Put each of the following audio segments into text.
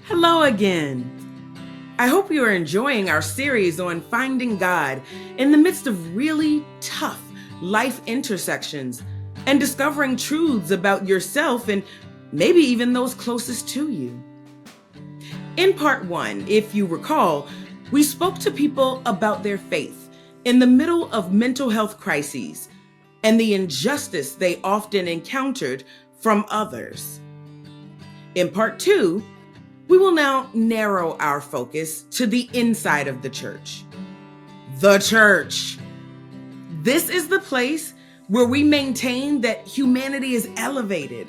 Hello again. I hope you are enjoying our series on finding God in the midst of really tough life intersections and discovering truths about yourself and maybe even those closest to you. In part one, if you recall, we spoke to people about their faith in the middle of mental health crises and the injustice they often encountered from others. In part two, we will now narrow our focus to the inside of the church. The church. This is the place where we maintain that humanity is elevated,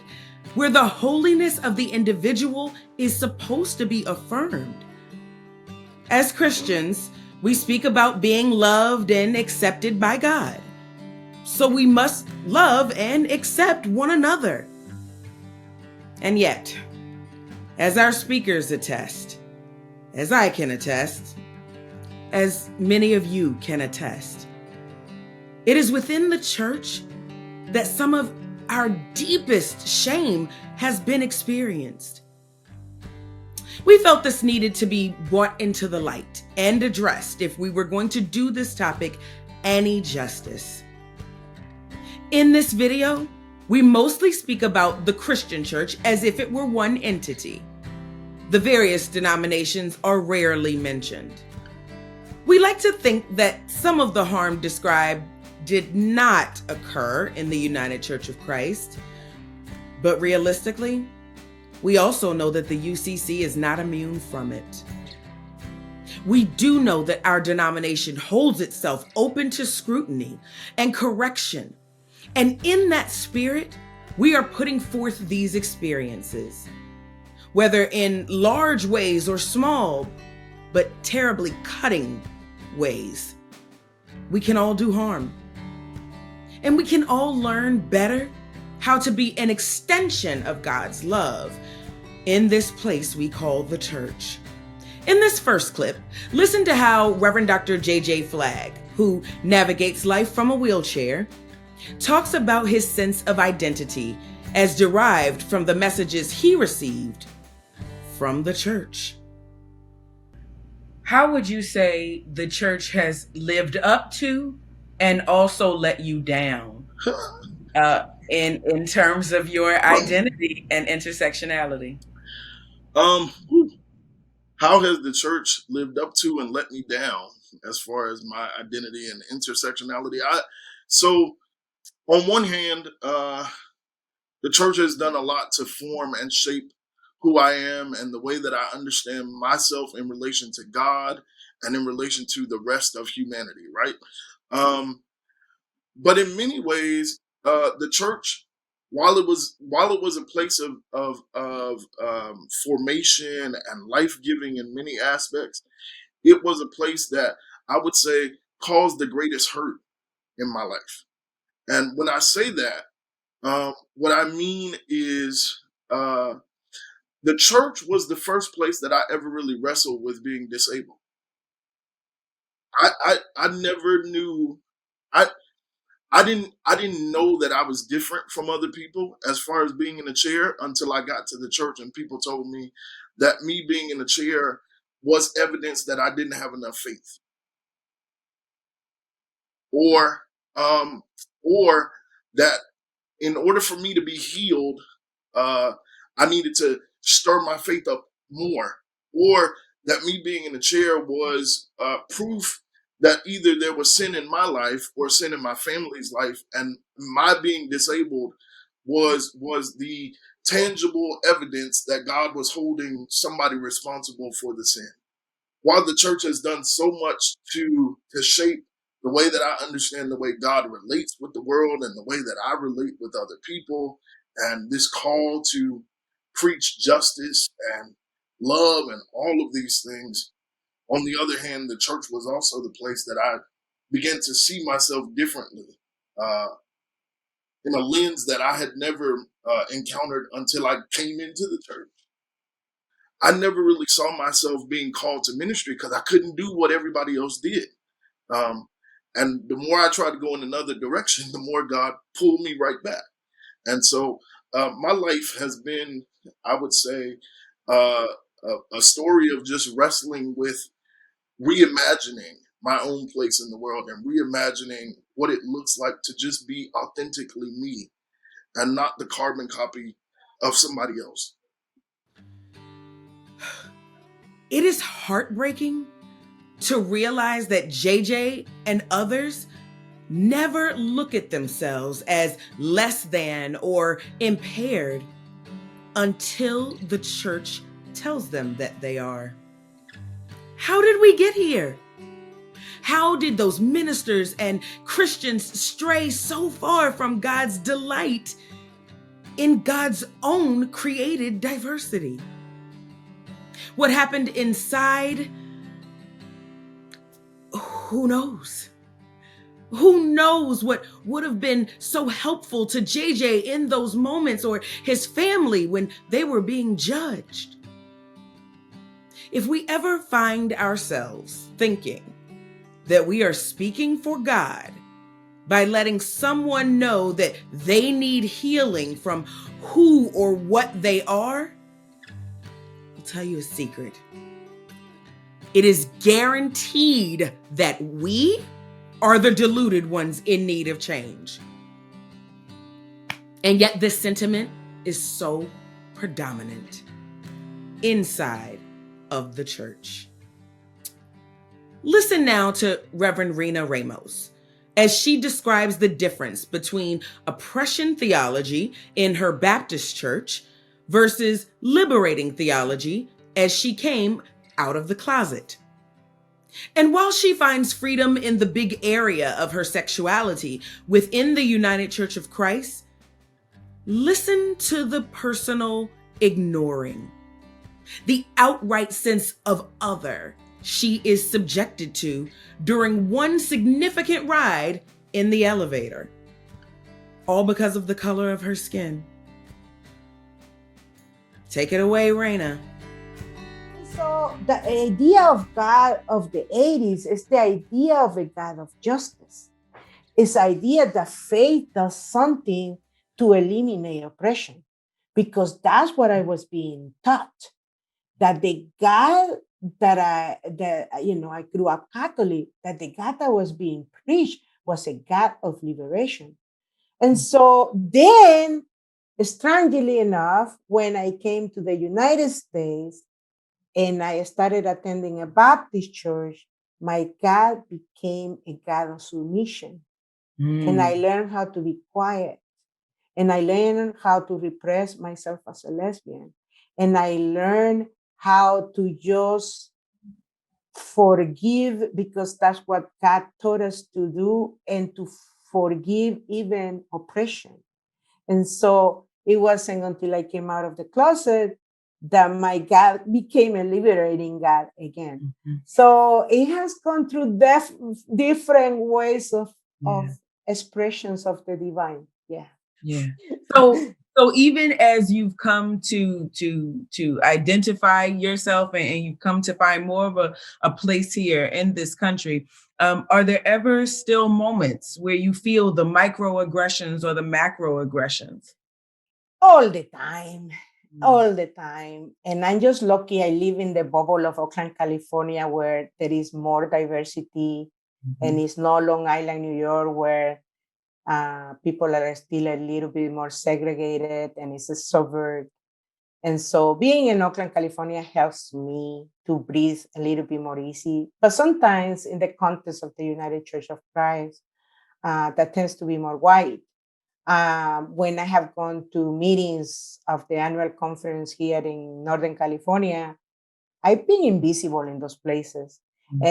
where the holiness of the individual is supposed to be affirmed. As Christians, we speak about being loved and accepted by God. So we must love and accept one another. And yet, as our speakers attest, as I can attest, as many of you can attest, it is within the church that some of our deepest shame has been experienced. We felt this needed to be brought into the light and addressed if we were going to do this topic any justice. In this video, we mostly speak about the Christian church as if it were one entity. The various denominations are rarely mentioned. We like to think that some of the harm described did not occur in the United Church of Christ, but realistically, we also know that the UCC is not immune from it. We do know that our denomination holds itself open to scrutiny and correction, and in that spirit, we are putting forth these experiences. Whether in large ways or small, but terribly cutting ways, we can all do harm. And we can all learn better how to be an extension of God's love in this place we call the church. In this first clip, listen to how Reverend Dr. J.J. Flagg, who navigates life from a wheelchair, talks about his sense of identity as derived from the messages he received from the church. How would you say the church has lived up to and also let you down in terms of your identity and intersectionality? How has the church lived up to and let me down as far as my identity and intersectionality? So on one hand, the church has done a lot to form and shape who I am and the way that I understand myself in relation to God and in relation to the rest of humanity, right? But in many ways, the church, while it was a place of formation and life giving in many aspects, it was a place that I would say caused the greatest hurt in my life. And when I say that, what I mean is the church was the first place that I ever really wrestled with being disabled. I never knew I I didn't know that I was different from other people as far as being in a chair until I got to the church and people told me that me being in a chair was evidence that I didn't have enough faith, or um, or that in order for me to be healed, uh, I needed to stir my faith up more, or that me being in a chair was proof that either there was sin in my life or sin in my family's life, and my being disabled was the tangible evidence that God was holding somebody responsible for the sin. While the church has done so much to shape the way that I understand the way God relates with the world and the way that I relate with other people, and this call to preach justice and love and all of these things, on the other hand, the church was also the place that I began to see myself differently, uh, in a lens that I had never encountered until I came into the church. I never really saw myself being called to ministry because I couldn't do what everybody else did. Um, and the more I tried to go in another direction, the more God pulled me right back. And so my life has been, I would say, uh, a story of just wrestling with reimagining my own place in the world and reimagining what it looks like to just be authentically me and not the carbon copy of somebody else. It is heartbreaking to realize that JJ and others never look at themselves as less than or impaired until the church tells them that they are. How did we get here? How did those ministers and Christians stray so far from God's delight in God's own created diversity? What happened inside? Who knows? Who knows what would have been so helpful to JJ in those moments, or his family when they were being judged? If we ever find ourselves thinking that we are speaking for God by letting someone know that they need healing from who or what they are, I'll tell you a secret. It is guaranteed that we are the deluded ones in need of change. And yet this sentiment is so predominant inside of the church. Listen now to Reverend Rena Ramos as she describes the difference between oppression theology in her Baptist church versus liberating theology as she came out of the closet. And while she finds freedom in the big area of her sexuality within the United Church of Christ, listen to the personal ignoring, the outright sense of other she is subjected to during one significant ride in the elevator, all because of the color of her skin. Take it away, Raina. So the idea of God of the 80s is the idea of a God of justice. It's the idea that faith does something to eliminate oppression, because that's what I was being taught, that the God that I grew up Catholic, that the God that was being preached was a God of liberation. And so then, strangely enough, when I came to the United States and I started attending a Baptist church, my God became a God of submission. And I learned how to be quiet. And I learned how to repress myself as a lesbian. And I learned how to just forgive, because that's what God taught us to do, and to forgive even oppression. And so it wasn't until I came out of the closet that my God became a liberating God again. Mm-hmm. So it has gone through different ways of expressions of the divine. Yeah. Yeah. So even as you've come to identify yourself and you've come to find more of a place here in this country, are there ever still moments where you feel the microaggressions or the macroaggressions? All the time. All the time. And I'm just lucky I live in the bubble of Oakland, California, where there is more diversity. Mm-hmm. And it's not Long Island, New York, where people are still a little bit more segregated and it's a suburb. And so being in Oakland, California helps me to breathe a little bit more easy. But sometimes in the context of the United Church of Christ, that tends to be more white. When I have gone to meetings of the annual conference here in Northern California, I've been invisible in those places. Mm-hmm.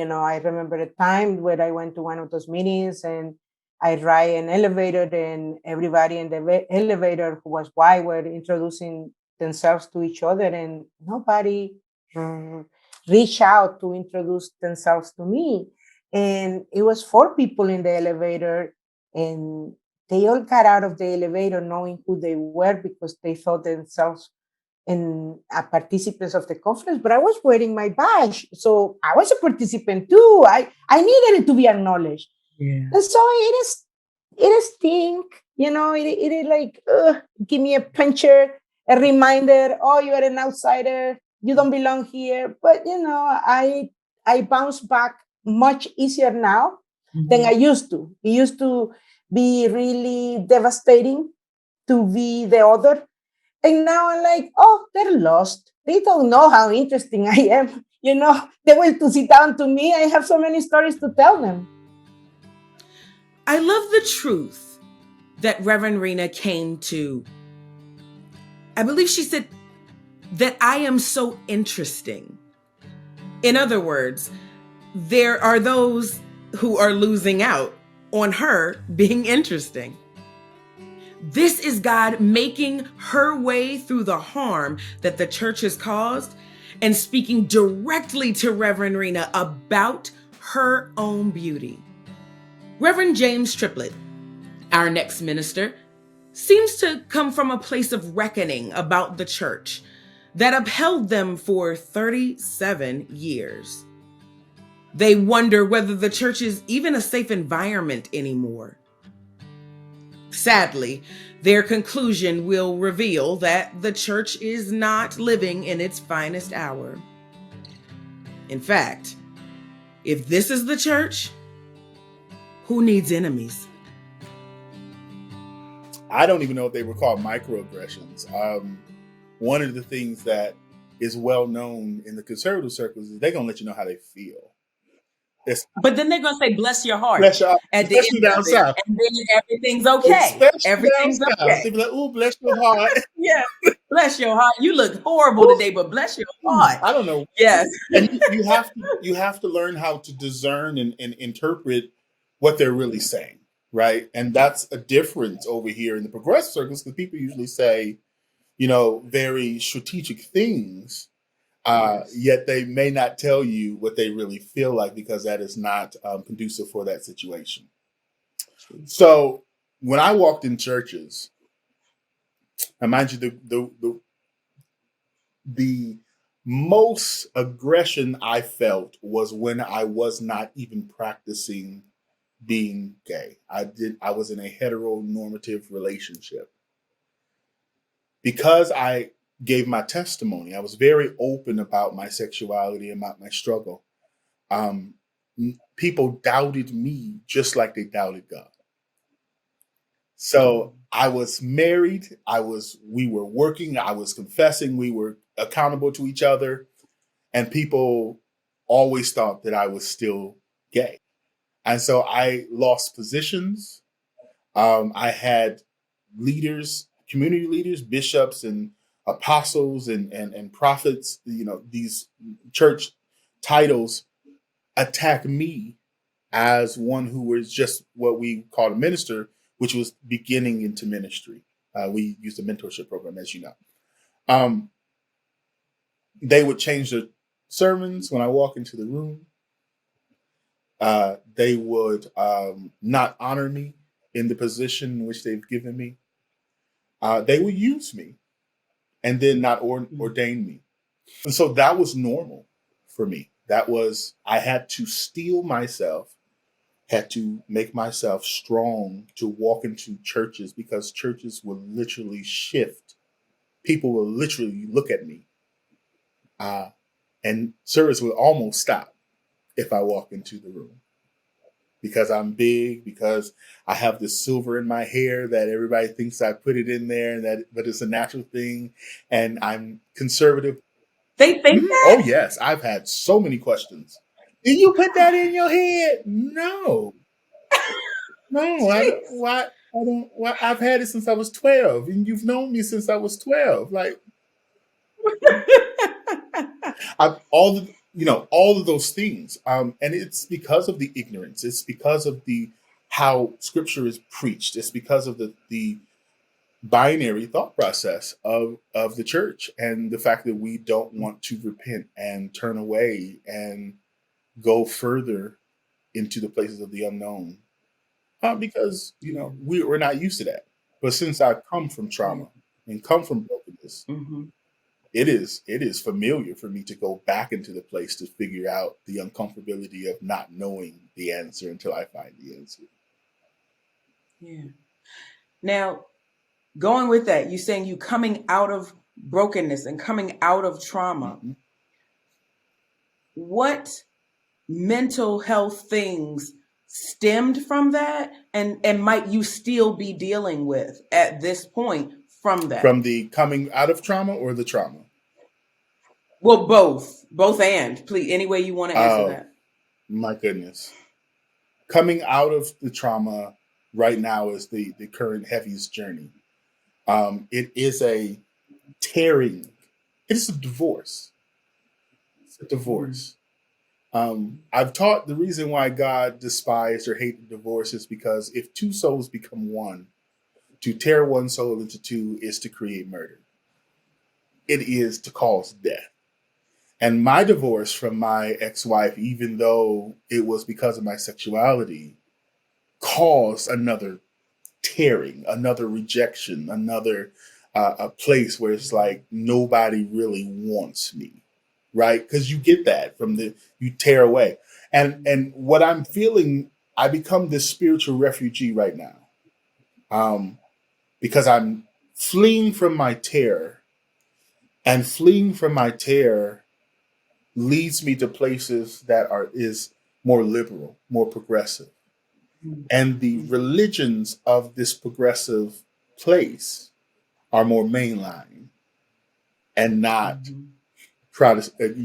And, I remember a time where I went to one of those meetings and I ride an elevator, and everybody in the elevator who was white were introducing themselves to each other, and nobody reached out to introduce themselves to me. And it was 4 people in the elevator, and they all got out of the elevator knowing who they were because they thought themselves in participants of the conference, but I was wearing my badge. So I was a participant too. I needed it to be acknowledged. Yeah. And so it is stink, it is like, give me a puncher, a reminder, oh, you are an outsider. you don't belong here. But I bounce back much easier now than I used to. It used to be really devastating to be the other. And now I'm like, oh, they're lost. They don't know how interesting I am. They will to sit down to me. I have so many stories to tell them. I love the truth that Reverend Rena came to. I believe she said that I am so interesting. In other words, there are those who are losing out on her being interesting. This is God making her way through the harm that the church has caused and speaking directly to Reverend Rena about her own beauty. Reverend James Triplett, our next minister, seems to come from a place of reckoning about the church that upheld them for 37 years. They wonder whether the church is even a safe environment anymore. Sadly, their conclusion will reveal that the church is not living in its finest hour. In fact, if this is the church, who needs enemies? I don't even know if they were called microaggressions. One of the things that is well known in the conservative circles is they're going to let you know how they feel. But then they're going to say, bless your heart Bless your, at the especially end down of it, south. and then everything's okay. Especially Everything's down south. okay. They be like, "Ooh, bless your heart." Yeah, bless your heart. You look horrible today, but bless your heart. I don't know. Yes. And you have to learn how to discern and interpret what they're really saying, right? And that's a difference over here in the progressive circles, because people usually say, very strategic things. Yet they may not tell you what they really feel like, because that is not conducive for that situation. So when I walked in churches, and mind you, the most aggression I felt was when I was not even practicing being gay. I was in a heteronormative relationship. Because I gave my testimony, I was very open about my sexuality and about my struggle. People doubted me just like they doubted God. So I was married. We were working. I was confessing. We were accountable to each other. And people always thought that I was still gay. And so I lost positions. I had leaders, community leaders, bishops and apostles and prophets, these church titles attack me as one who was just what we call a minister, which was beginning into ministry. We used a mentorship program, as you know. They would change the sermons when I walk into the room. They would not honor me in the position in which they've given me. They would use me and then not ordain me. And so that was normal for me. I had to steel myself, had to make myself strong to walk into churches, because churches will literally shift. People will literally look at me. And service will almost stop if I walk into the room, because I'm big, because I have this silver in my hair that everybody thinks I put it in there, but it's a natural thing, and I'm conservative. They think that? Oh yes, I've had so many questions. Did you put that in your head? No. Why? I don't. Why? I've had it since I was 12, and you've known me since I was 12. Like, all of those things. And it's because of the ignorance. It's because of how Scripture is preached. It's because of the binary thought process of the church, and the fact that we don't want to repent and turn away and go further into the places of the unknown, because we're not used to that. But since I come from trauma and come from brokenness, it is familiar for me to go back into the place to figure out the uncomfortability of not knowing the answer until I find the answer. Yeah. Now, going with that, you're saying you coming out of brokenness and coming out of trauma, what mental health things stemmed from that and might you still be dealing with at this point from that? From the coming out of trauma or the trauma? Well, both and please, any way you want to answer that. My goodness. Coming out of the trauma right now is the current heaviest journey. It is a tearing. It is a divorce. It's a divorce. I've taught the reason why God despised or hated divorce is because if two souls become one, to tear one soul into two is to create murder. It is to cause death. And my divorce from my ex-wife, even though it was because of my sexuality, caused another tearing, another rejection, another a place where it's like nobody really wants me, right? Because you get that from you tear away. And what I'm feeling, I become this spiritual refugee right now, because I'm fleeing from my terror, and fleeing from my terror leads me to places that is more liberal, more progressive. And the religions of this progressive place are more mainline and not Protestant,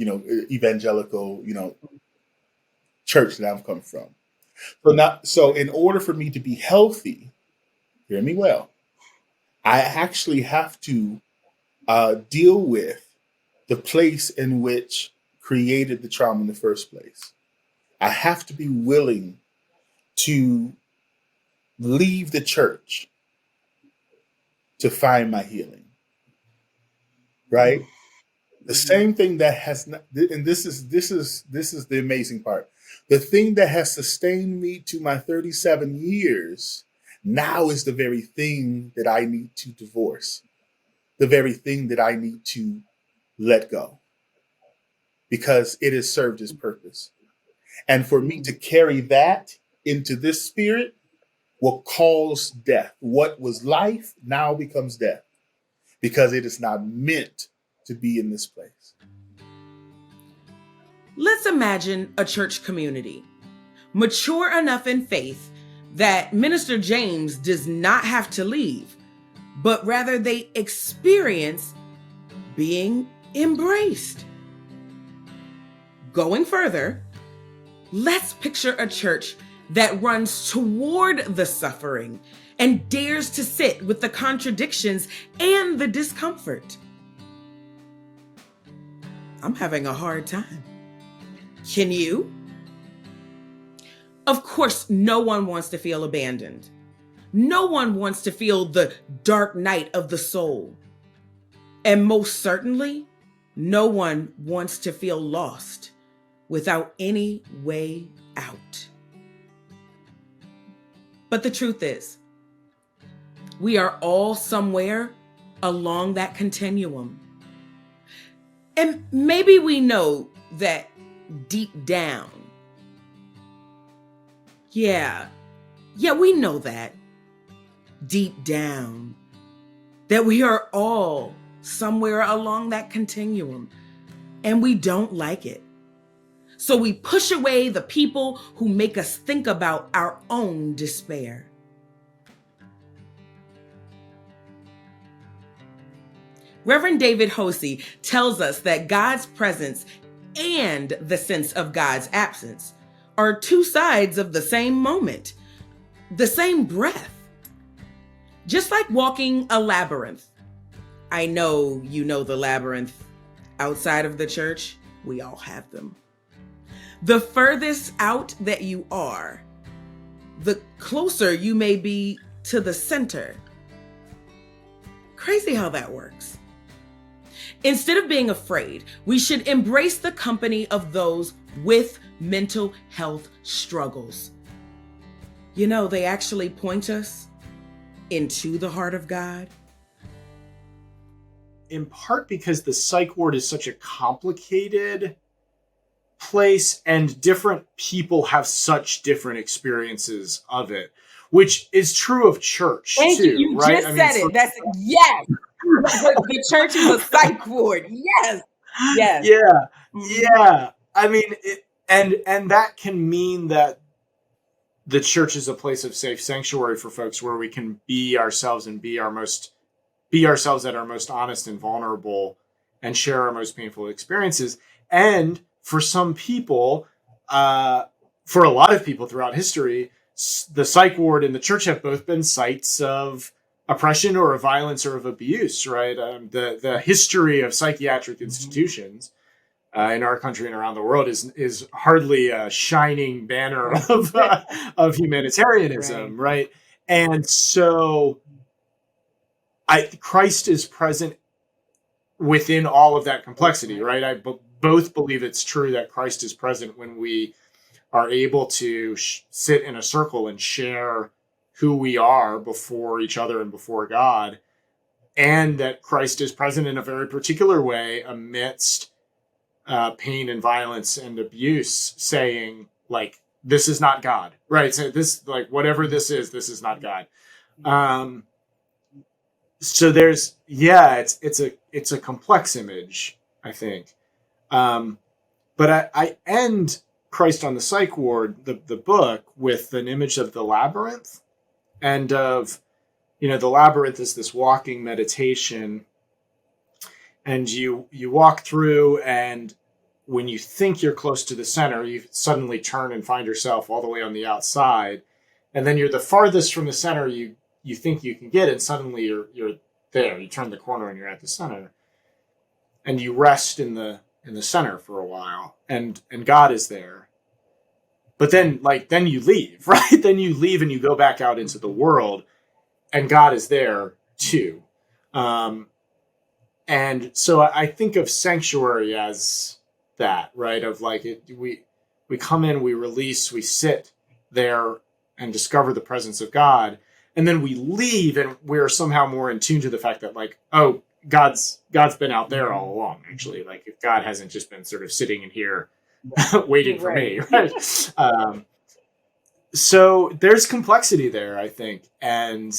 evangelical, church that I've come from. So in order for me to be healthy, hear me well, I actually have to deal with the place in which created the trauma in the first place. I have to be willing to leave the church to find my healing. Right? The same thing that has not, and this is the amazing part. The thing that has sustained me to my 37 years now is the very thing that I need to divorce. The very thing that I need to let go. Because it has served its purpose. And for me to carry that into this spirit will cause death. What was life now becomes death. Because it is not meant to be in this place. Let's imagine a church community, mature enough in faith that Minister James does not have to leave, but rather they experience being embraced. Going further, let's picture a church that runs toward the suffering and dares to sit with the contradictions and the discomfort. I'm having a hard time. Can you? Of course, no one wants to feel abandoned. No one wants to feel the dark night of the soul. And most certainly, no one wants to feel lost without any way out. But the truth is, we are all somewhere along that continuum. And maybe we know that deep down. Yeah, we know that deep down, that we are all somewhere along that continuum, and we don't like it. So we push away the people who make us think about our own despair. Reverend David Hosey tells us that God's presence and the sense of God's absence are two sides of the same moment, the same breath. Just like walking a labyrinth. I know you know the labyrinth outside of the church. We all have them. The furthest out that you are, the closer you may be to the center. Crazy how that works. Instead of being afraid, we should embrace the company of those with mental health struggles. You know, they actually point us into the heart of God. In part because the psych ward is such a complicated place and different people have such different experiences of it, which is true of church Thank too, you. You right? just said it. That's yes. The church is a psych ward. Yes. Yes. Yeah. Mhm. Yeah. I mean, and that can mean that the church is a place of safe sanctuary for folks where we can be ourselves and be ourselves at our most honest and vulnerable and share our most painful experiences. And for some people, for a lot of people throughout history, the psych ward and the church have both been sites of oppression or of violence or of abuse, right? The history of psychiatric institutions in our country and around the world is hardly a shining banner of humanitarianism, right? And so Christ is present within all of that complexity, right? I both believe it's true that Christ is present when we are able to sit in a circle and share who we are before each other and before God, and that Christ is present in a very particular way amidst pain and violence and abuse, saying, like, this is not God, right? So this, like, whatever this is not God. So there's, it's a complex image, I think. But I end Christ on the Psych Ward, the book, with an image of the labyrinth, and of, the labyrinth is this walking meditation, and you walk through, and when you think you're close to the center, you suddenly turn and find yourself all the way on the outside, and then you're the farthest from the center you think you can get, and suddenly you're there. You turn the corner and you're at the center, and you rest in the center for a while, and God is there. But then you leave, right? Then you leave and you go back out into the world, and God is there too. And so I think of sanctuary as that, right? Of like, we come in, we release, we sit there and discover the presence of God, and then we leave, and we're somehow more in tune to the fact that, like, oh, God's been out there all along. Actually, like, if God hasn't just been sort of sitting in here waiting for me, right? So there's complexity there, I think, and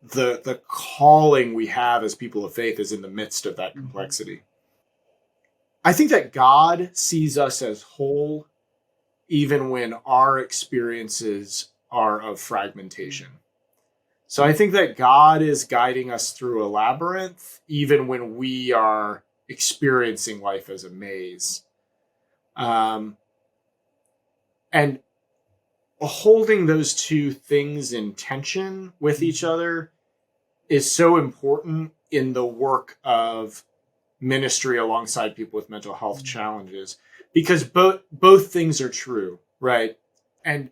the calling we have as people of faith is in the midst of that complexity. I think that God sees us as whole, even when our experiences are of fragmentation. So I think that God is guiding us through a labyrinth, even when we are experiencing life as a maze. And holding those two things in tension with each other is so important in the work of ministry alongside people with mental health challenges, because both things are true, right? And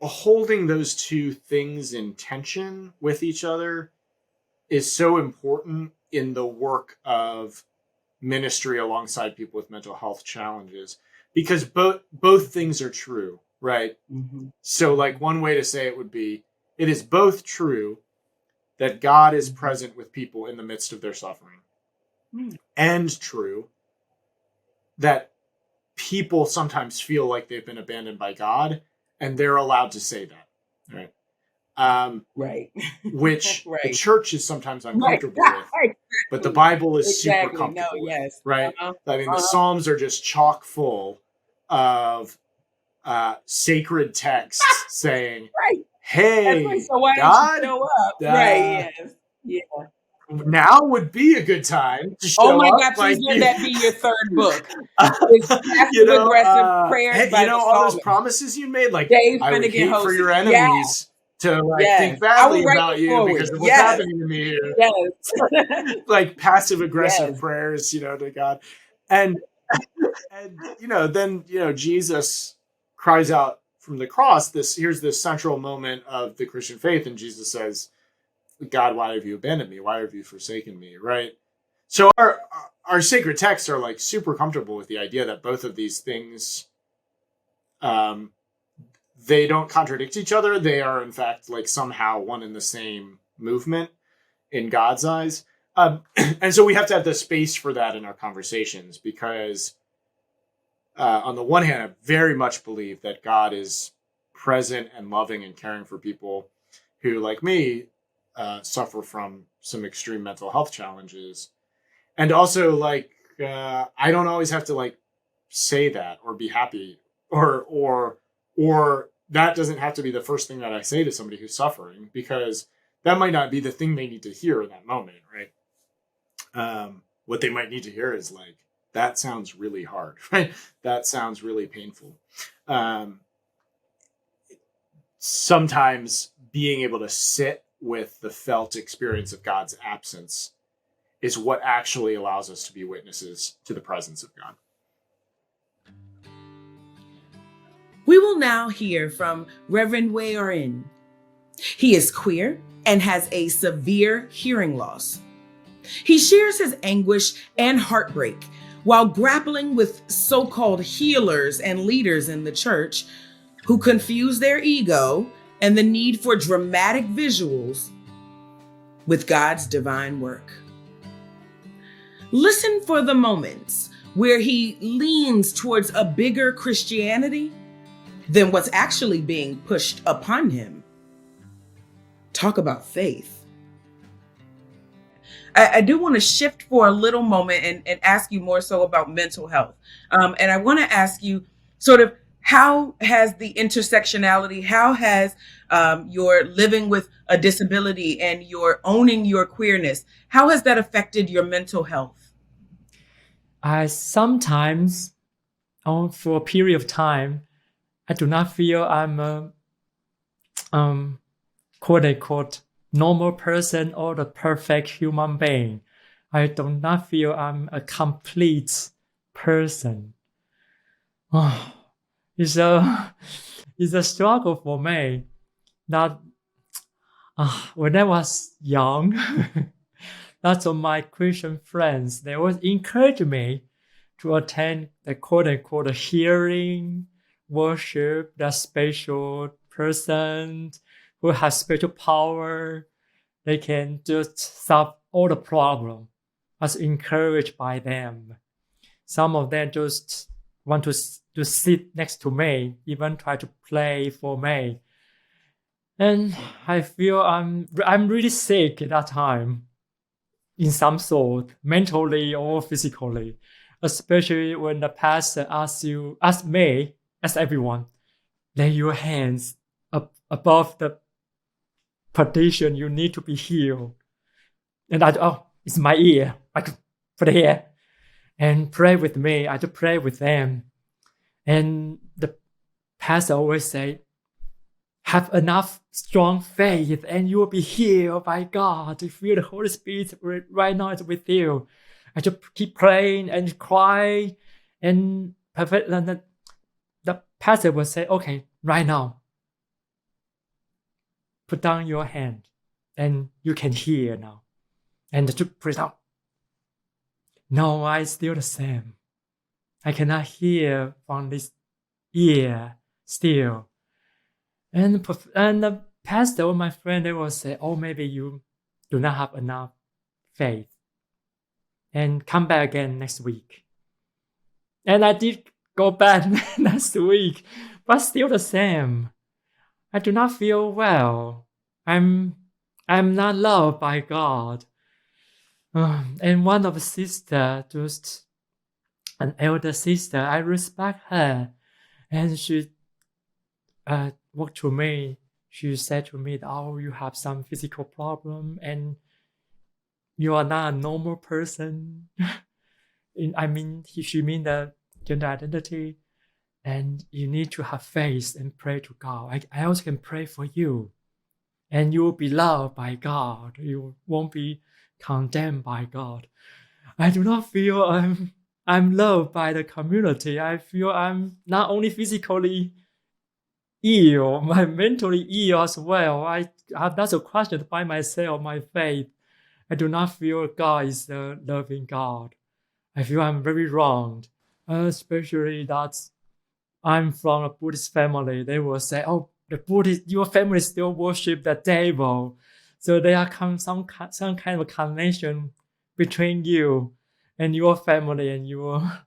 holding those two things in tension with each other is so important in the work of ministry alongside people with mental health challenges, because both things are true, right? So, like, one way to say it would be, it is both true that God is present with people in the midst of their suffering, and true that people sometimes feel like they've been abandoned by God, and they're allowed to say that, right? Right. Which Right. the church is sometimes uncomfortable with, but the Bible is super comfortable with, right? I mean, the Psalms are just chock full of sacred texts saying, Right. hey, So why God, don't you show up? Right. Yes. Yeah. now would be a good time to show up. Oh my God! Please let that be your third book. It's passive aggressive prayers by the all those psalmist. promises you made, like, Dave I would Finnegan hate for hosted. your enemies to, like, think I badly will write about it you forward. because of what's happening to me here. Yes. Like, passive aggressive prayers, to God. And then, Jesus cries out from the cross, here's this central moment of the Christian faith, and Jesus says, God, why have you abandoned me? Why have you forsaken me? Right? So our sacred texts are, like, super comfortable with the idea that both of these things, they don't contradict each other. They are, in fact, like, somehow one and the same movement in God's eyes. And so we have to have the space for that in our conversations, because on the one hand, I very much believe that God is present and loving and caring for people who, like me, suffer from some extreme mental health challenges. And also, like, I don't always have to like say that or be happy, or that doesn't have to be the first thing that I say to somebody who's suffering, because that might not be the thing they need to hear in that moment, right? What they might need to hear is like, that sounds really hard, right? That sounds really painful. Sometimes being able to sit with the felt experience of God's absence is what actually allows us to be witnesses to the presence of God. We will now hear from Reverend Wei Orin. He is queer and has a severe hearing loss. He shares his anguish and heartbreak while grappling with so-called healers and leaders in the church who confuse their ego and the need for dramatic visuals with God's divine work. Listen for the moments where he leans towards a bigger Christianity than what's actually being pushed upon him. Talk about faith. I do want to shift for a little moment and ask you more so about mental health. And I want to ask you sort of, how has the intersectionality, how has your living with a disability and your owning your queerness, how has that affected your mental health? I sometimes, for a period of time, I do not feel I'm a quote unquote normal person or the perfect human being. I do not feel I'm a complete person. It's a struggle for me. That when I was young, lots of my Christian friends, they always encourage me to attend the quote unquote hearing worship, that special person who has spiritual power. They can just solve all the problem. I was encouraged by them. Some of them just want to sit next to me, even try to play for me. And I feel I'm really sick at that time, in some sort, mentally or physically, especially when the pastor asks me, as everyone, lay your hands up above the petition, you need to be healed. And it's my ear. I could put it here and pray with me. I to pray with them. And the pastor always say, have enough strong faith and you will be healed by God. You feel the Holy Spirit right now is with you. I just keep praying and cry and perfect. And the pastor will say, okay, right now, put down your hand and you can hear now. And to put it out. No, I still the same. I cannot hear from this ear still. And the pastor or my friend, they will say, oh, maybe you do not have enough faith. And come back again next week. And I did go back next week, but still the same. I do not feel well. I'm not loved by God. And one of the sister, just an elder sister, I respect her. And she walked to me. She said to me, oh, you have some physical problem and you are not a normal person. She mean the gender identity. And you need to have faith and pray to God. I also can pray for you. And you will be loved by God. You won't be condemned by God. I do not feel I'm loved by the community. I feel I'm not only physically ill, I'm mentally ill as well. I have lots of questions by myself, my faith. I do not feel God is a loving God. I feel I'm very wronged, especially that I'm from a Buddhist family. They will say, oh, the Buddhist, your family still worship the devil. So there are some kind of connection between you and your family and your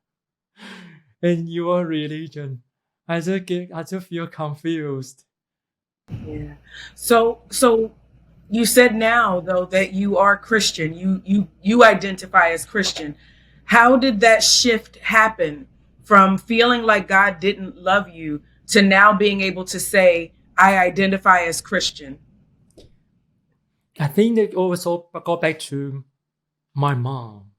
religion. I just feel confused. Yeah. So You said now though that you are Christian. You identify as Christian. How did that shift happen from feeling like God didn't love you to now being able to say, I identify as Christian? I think it also go back to my mom.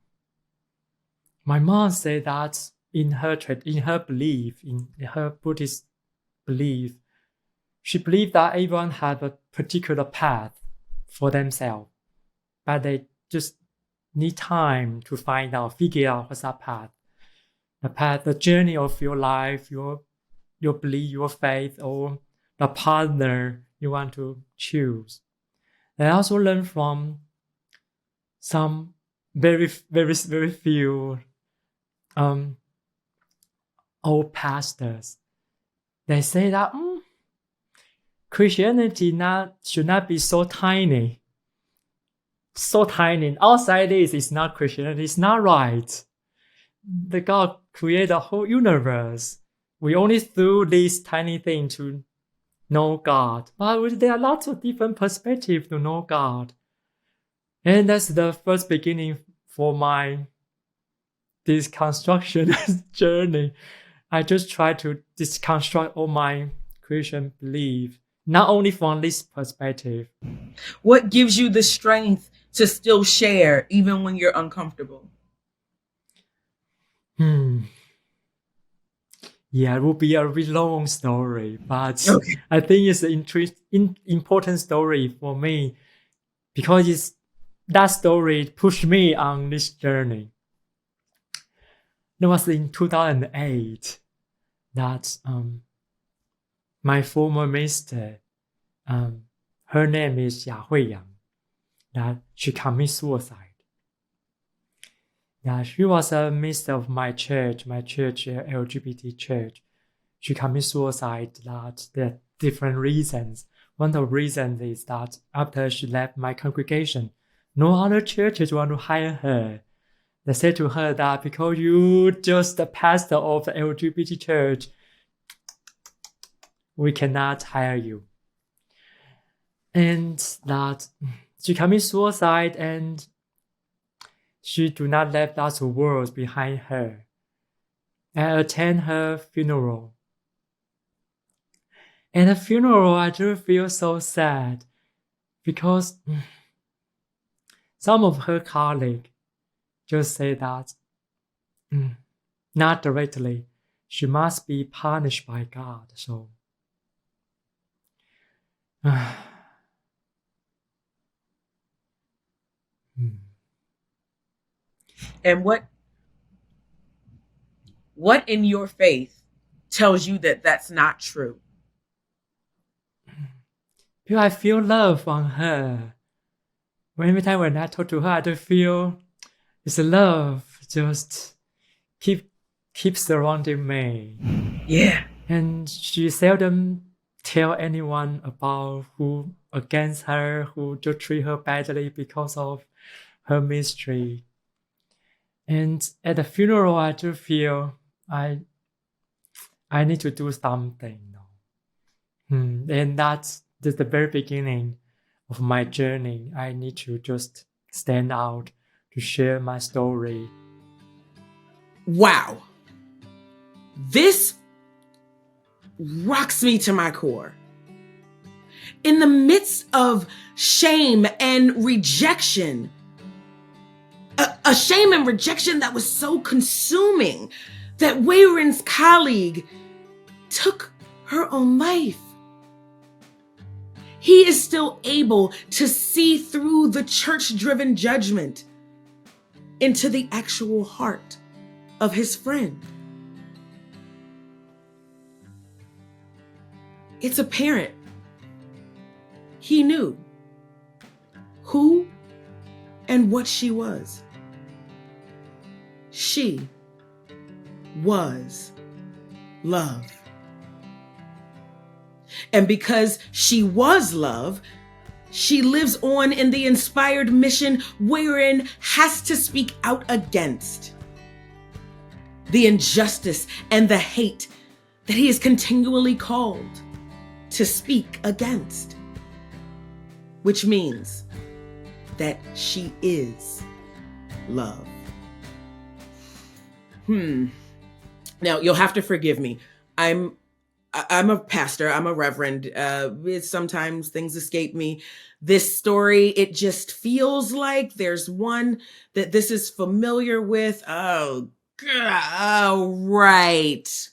My mom said that in her belief, in her Buddhist belief, she believed that everyone had a particular path for themselves, but they just need time to figure out what's that path. The path, the journey of your life, your belief, your faith, or the partner you want to choose. I also learned from some very few old pastors. They say that Christianity should not be so tiny. So tiny. Outside this is not Christianity. It's not right. The God created the whole universe. We only through this tiny thing to know God. But there are lots of different perspectives to know God. And that's the first beginning for my deconstruction journey. I just try to deconstruct all my Christian belief, not only from this perspective. What gives you the strength to still share even when you're uncomfortable? Yeah, it will be a really long story, but Okay. I think it's an important story for me because that story pushed me on this journey. It was in 2008 that my former minister, her name is Ya Huiyang, that she committed suicide. Yeah, she was a minister of my church, LGBT church. She committed suicide. That there are different reasons. One of the reasons is that after she left my congregation, no other churches want to hire her. They said to her that because you just the pastor of the LGBT church, we cannot hire you. And that she committed suicide and she do not leave lots of words behind her. I attend her funeral. And at the funeral, I do feel so sad because some of her colleagues just say that, not directly, she must be punished by God. So, And what in your faith tells you that that's not true? I feel love from her. Every time when I talk to her, I do feel it's love just keep surrounding me. Yeah. And she seldom tell anyone about who against her, who just treat her badly because of her ministry. And at the funeral, I do feel I need to do something. And that's the very beginning of my journey. I need to just stand out to share my story. Wow. This rocks me to my core. In the midst of shame and rejection, a shame and rejection that was so consuming that Wayren's colleague took her own life. He is still able to see through the church-driven judgment into the actual heart of his friend. It's apparent he knew who and what she was. She was love. And because she was love, she lives on in the inspired mission wherein has to speak out against the injustice and the hate that he is continually called to speak against. which means that she is love. Now, you'll have to forgive me. I'm a pastor. I'm a reverend. Sometimes things escape me. This story, it just feels like there's one that this is familiar with. Oh, God. Oh, right.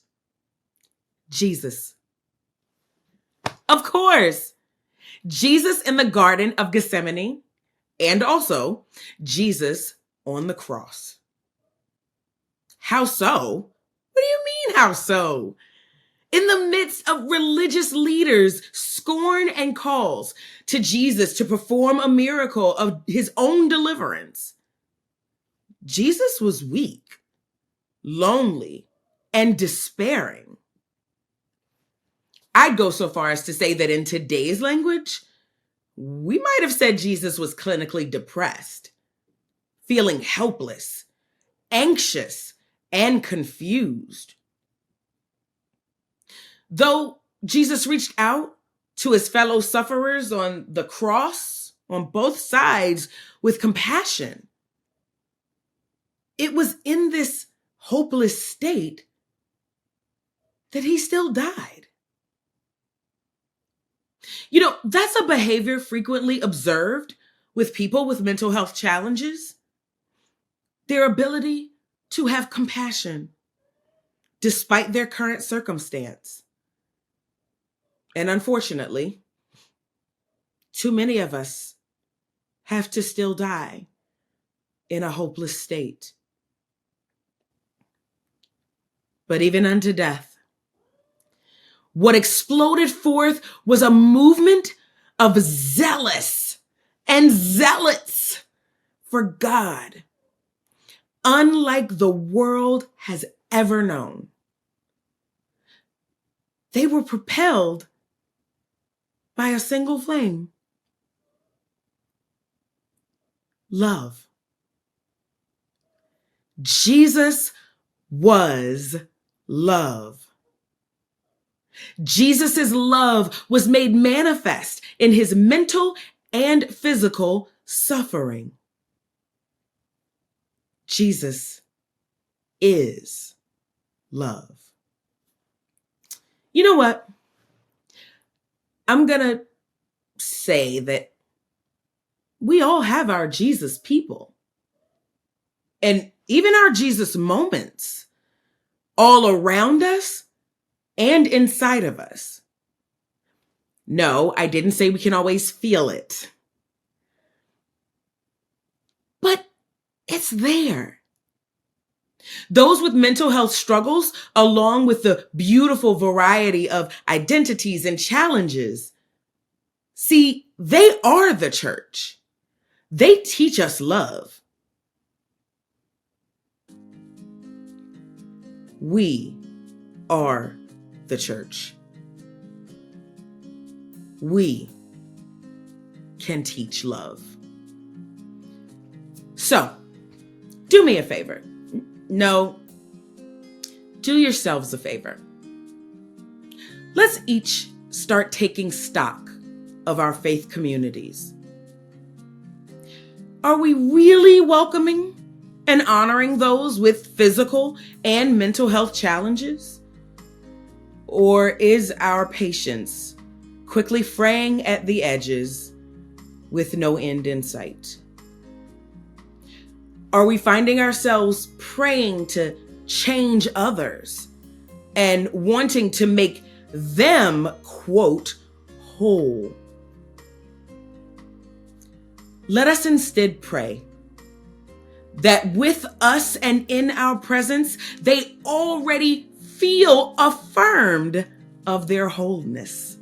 Jesus. Of course. Jesus in the Garden of Gethsemane, and also Jesus on the cross. How so? What do you mean, how so? In the midst of religious leaders' scorn and calls to Jesus to perform a miracle of his own deliverance, Jesus was weak, lonely, and despairing. I'd go so far as to say that in today's language, we might have said Jesus was clinically depressed, feeling helpless, anxious, and confused. Though Jesus reached out to his fellow sufferers on the cross, on both sides, with compassion, it was in this hopeless state that he still died. You know, that's a behavior frequently observed with people with mental health challenges. Their ability to have compassion despite their current circumstance. And unfortunately, too many of us have to still die in a hopeless state. But even unto death, what exploded forth was a movement of zealous and zealots for God, unlike the world has ever known. They were propelled by a single flame: love. Jesus was love. Jesus' love was made manifest in his mental and physical suffering. Jesus is love. You know what? I'm going to say that we all have our Jesus people and even our Jesus moments all around us and inside of us. No, I didn't say we can always feel it, but it's there. Those with mental health struggles, along with the beautiful variety of identities and challenges, see, they are the church. They teach us love. We are the church. We can teach love. So, do me a favor. No, do yourselves a favor. Let's each start taking stock of our faith communities. Are we really welcoming and honoring those with physical and mental health challenges? Or is our patience quickly fraying at the edges with no end in sight? Are we finding ourselves praying to change others and wanting to make them, quote, whole? Let us instead pray that with us and in our presence, they already feel affirmed of their wholeness.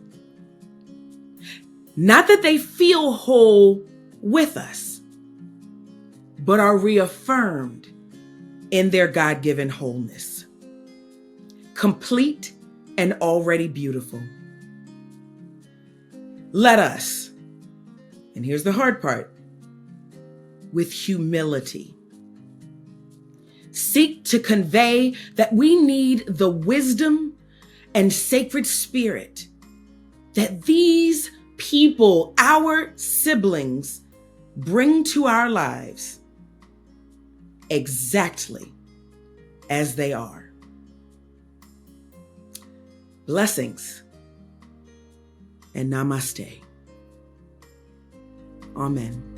Not that they feel whole with us, but are reaffirmed in their God-given wholeness, complete and already beautiful. Let us, and here's the hard part, with humility, seek to convey that we need the wisdom and sacred spirit that these people, our siblings, bring to our lives exactly as they are. Blessings and namaste. Amen.